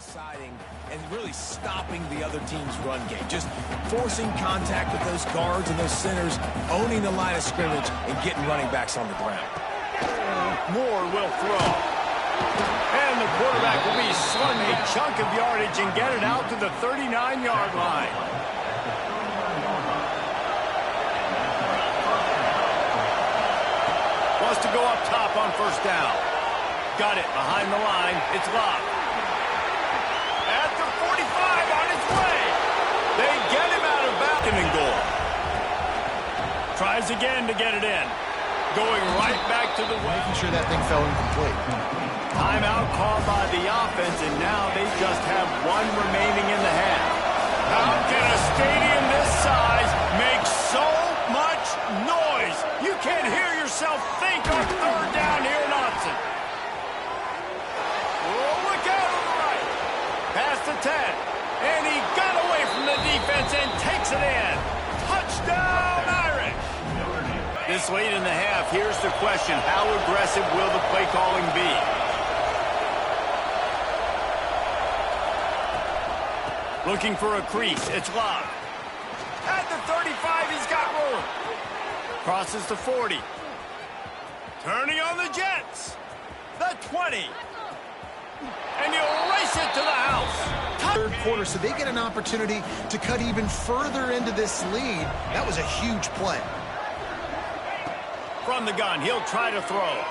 deciding and really stopping the other team's run game. Just forcing contact with those guards and those centers, owning the line of scrimmage, and getting running backs on the ground. Moore will throw. And the quarterback will be slung a chunk of yardage and get it out to the 39-yard line. Wants to go up top on first down. Got it behind the line. It's locked. At the 45 on its way. They get him out of bounds and goal. Tries again to get it in. Going right back to the way. Making sure that thing fell incomplete. Timeout called by the offense, and now they just have one remaining in the half. How can a stadium this size make so much noise? You can't hear yourself think on third down here in Austin. Oh, look out on the right. Past the 10. And he got away from the defense and takes it in. Touchdown, Irish. This late in the half, here's the question. How aggressive will the play calling be? Looking for a crease. It's locked. At the 35, he's got room. Crosses the 40. Turning on the Jets. The 20. And he'll race it to the house. Third quarter, so they get an opportunity to cut even further into this lead. That was a huge play. From the gun, he'll try to throw.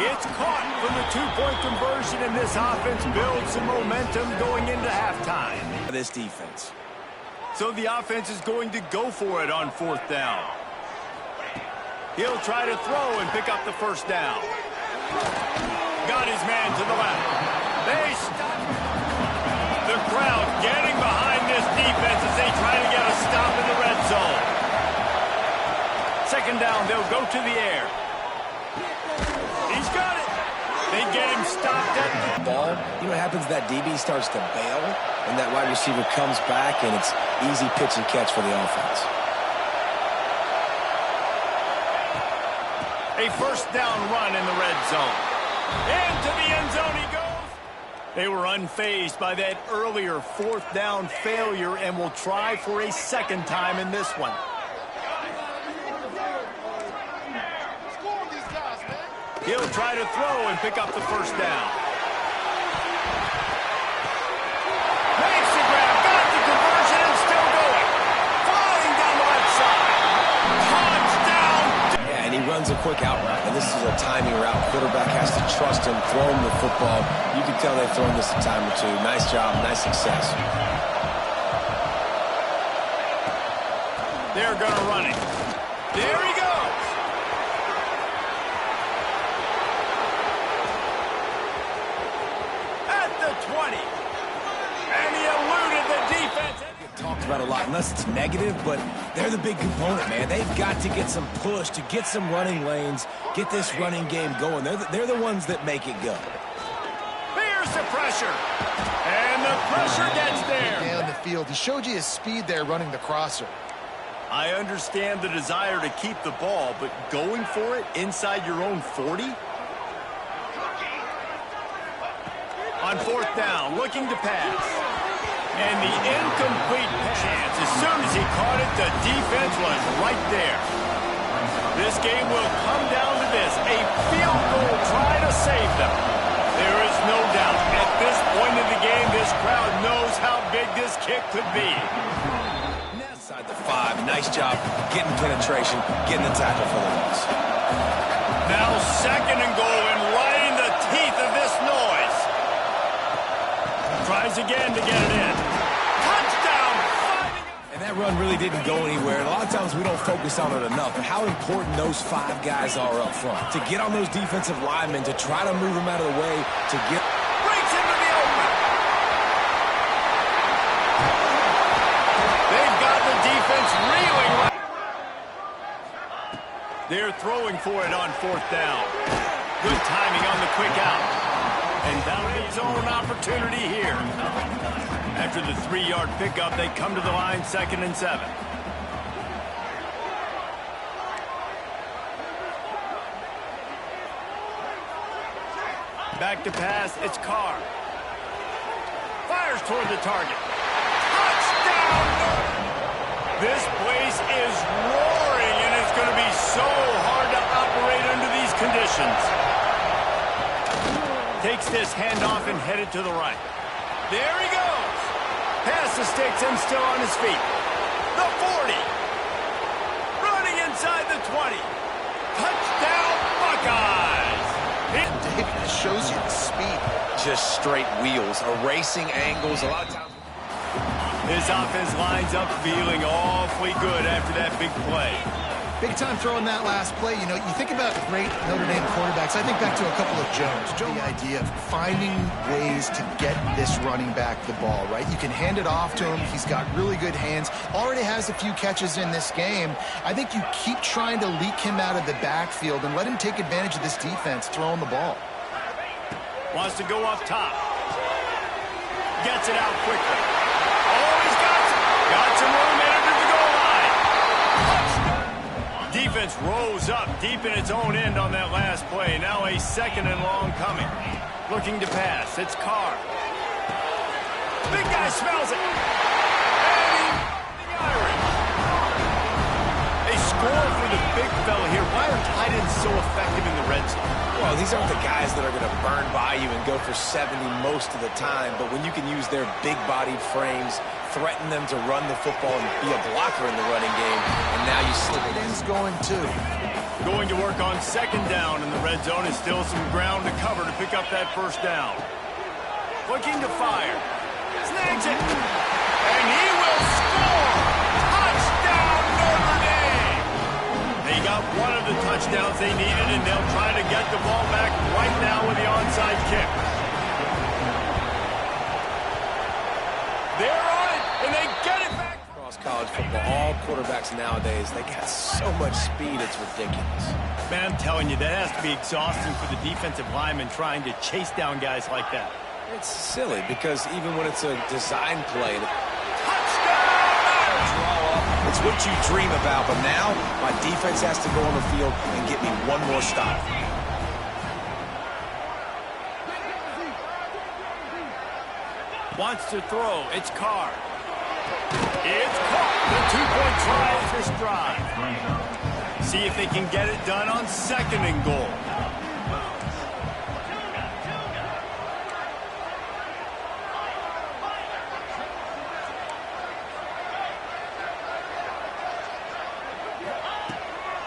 It's caught from the two-point conversion, and this offense builds some momentum going into halftime. This defense. So the offense is going to go for it on fourth down. He'll try to throw and pick up the first down. Got his man to the left. They stop. The crowd getting behind this defense as they try to get a stop in the red zone. Second down, they'll go to the air. He's got it. They get him stopped at the ball. You know what happens? That DB starts to bail, and that wide receiver comes back, and it's easy pitch and catch for the offense. A first down run in the red zone. Into the end zone he goes. They were unfazed by that earlier fourth down failure and will try for a second time in this one. He'll try to throw and pick up the first down. Makes the grab, got the conversion, and still going. Flying down the left side. Touchdown! Yeah, and he runs a quick out route, and this is a timing route. Quarterback has to trust him, throw him the football. You can tell they've thrown this a time or two. Nice job, nice success. They're going to run it. There he goes. At the 20. And he eluded the defense. Talked about a lot, unless it's negative, but they're the big component, man. They've got to get some push, to get some running lanes, get this running game going. They're the ones that make it go. Here's the pressure. And the pressure gets there. Down the field. He showed you his speed there running the crosser. I understand the desire to keep the ball, but going for it inside your own 40? On fourth down, looking to pass. And the incomplete chance. As soon as he caught it, the defense was right there. This game will come down to this. A field goal try to save them. There is no doubt. At this point in the game, this crowd knows how big this kick could be. Inside the 5. Nice job getting penetration, getting the tackle for the loss. Now second and goal and right in the teeth of this noise. Tries again to get it in. Touchdown! And that run really didn't go anywhere. And a lot of times we don't focus on it enough, but how important those 5 guys are up front. To get on those defensive linemen, to try to move them out of the way, to get... Breaks into the open. They've got the defense reeling. They're throwing for it on fourth down. Good timing on the quick out. And down his own opportunity here. After the 3-yard pickup, they come to the line, 2nd and 7. Back to pass, it's Carr. Fires toward the target. Touchdown! This place is roaring, and it's going to be so hard to operate under these conditions. Takes this handoff and headed to the right. There he goes. Past the sticks and still on his feet. The 40. Running inside the 20. Touchdown, Buckeyes. David, it shows you the speed. Just straight wheels, erasing angles. A lot of times. His offense lines up feeling awfully good after that big play. Big time throw in that last play. You know, you think about great Notre Dame quarterbacks. I think back to a couple of Jones. The idea of finding ways to get this running back the ball, right? You can hand it off to him. He's got really good hands. Already has a few catches in this game. I think you keep trying to leak him out of the backfield and let him take advantage of this defense throwing the ball. Wants to go up top. Gets it out quickly. Oh, he's got some room into the goal line. Defense rose up deep in its own end on that last play. Now a second and long coming. Looking to pass. It's Carr. Big guy smells it. And the Irish. A score for the big fella here. Why are tight ends so effective in the red zone? Well, these aren't the guys that are going to burn by you and go for 70 most of the time, but when you can use their big-bodied frames, threaten them to run the football and be a blocker in the running game, and now you slip it in. Going too. Going to work on second down in the red zone is still some ground to cover to pick up that first down. Looking to fire. Snags it. And he will score! Touchdown, Notre Dame! They got one of the touchdowns they needed, and they'll try to get the ball back right now with the onside kick. They're on it, and they get it back. Across college football, all quarterbacks nowadays, they got so much speed, it's ridiculous. Man, I'm telling you, that has to be exhausting for the defensive lineman trying to chase down guys like that. It's silly because even when it's a design play, it's what you dream about, but now my defense has to go on the field and get me one more stop. Wants to throw. It's Carr. It's caught. The two-point try is this drive. See if they can get it done on second and goal.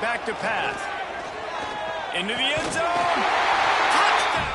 Back to pass. Into the end zone. Touchdown.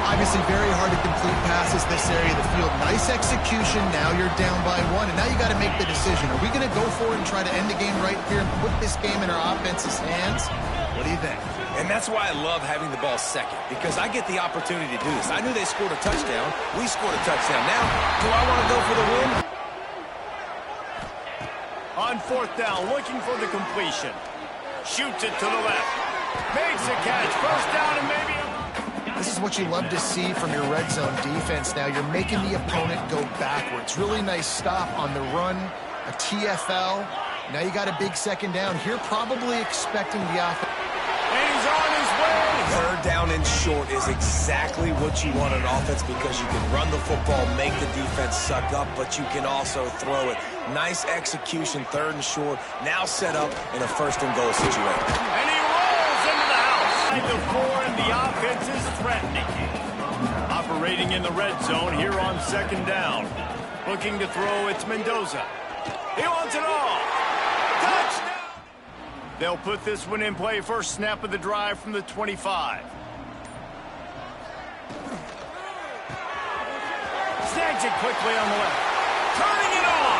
Obviously very hard to complete passes this area of the field. Nice execution. Now you're down by one, and now you got to make the decision. Are we going to go for it and try to end the game right here and put this game in our offense's hands? What do you think? And that's why I love having the ball second, because I get the opportunity to do this. I knew they scored a touchdown. We scored a touchdown. Now, do I want to go for the win? On fourth down, looking for the completion. Shoots it to the left. Makes a catch. First down and maybe a... This is what you love to see from your red zone defense now. You're making the opponent go backwards. Really nice stop on the run, a TFL. Now you got a big second down here, probably expecting the offense. And he's on his way. Third down and short is exactly what you want on offense because you can run the football, make the defense suck up, but you can also throw it. Nice execution, third and short, now set up in a first and goal situation. And he rolls into the house. The four and the offense is threatening. Operating in the red zone here on second down. Looking to throw, it's Mendoza. He wants it all. Touchdown! They'll put this one in play first snap of the drive from the 25. Snags it quickly on the left. Turning it on!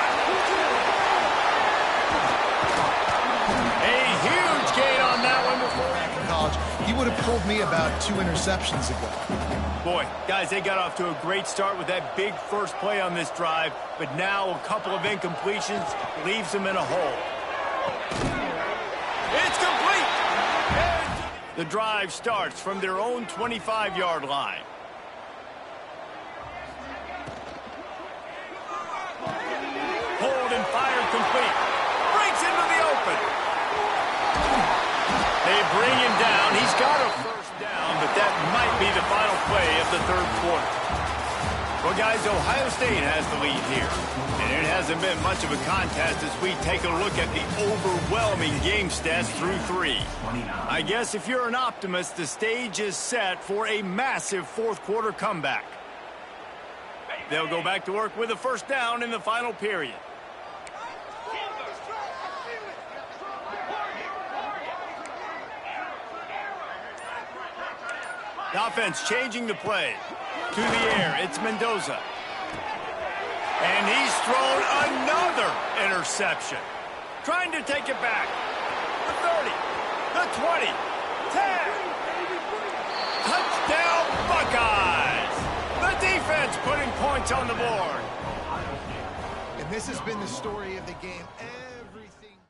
A huge gain on that one before. College, he would have pulled me about 2 interceptions ago. Boy, guys, they got off to a great start with that big first play on this drive, but now a couple of incompletions leaves them in a hole. It's complete! And the drive starts from their own 25-yard line. Hold and fire complete. Breaks into the open. They bring him down. He's got a first down, but that might be the final play of the third quarter. Well, guys, Ohio State has the lead here. And it hasn't been much of a contest as we take a look at the overwhelming game stats through 3. I guess if you're an optimist, the stage is set for a massive fourth-quarter comeback. They'll go back to work with a first down in the final period. The offense changing the play. To the air, it's Mendoza. And he's thrown another interception. Trying to take it back. The 30, the 20, 10. Touchdown, Buckeyes! The defense putting points on the board. And this has been the story of the game.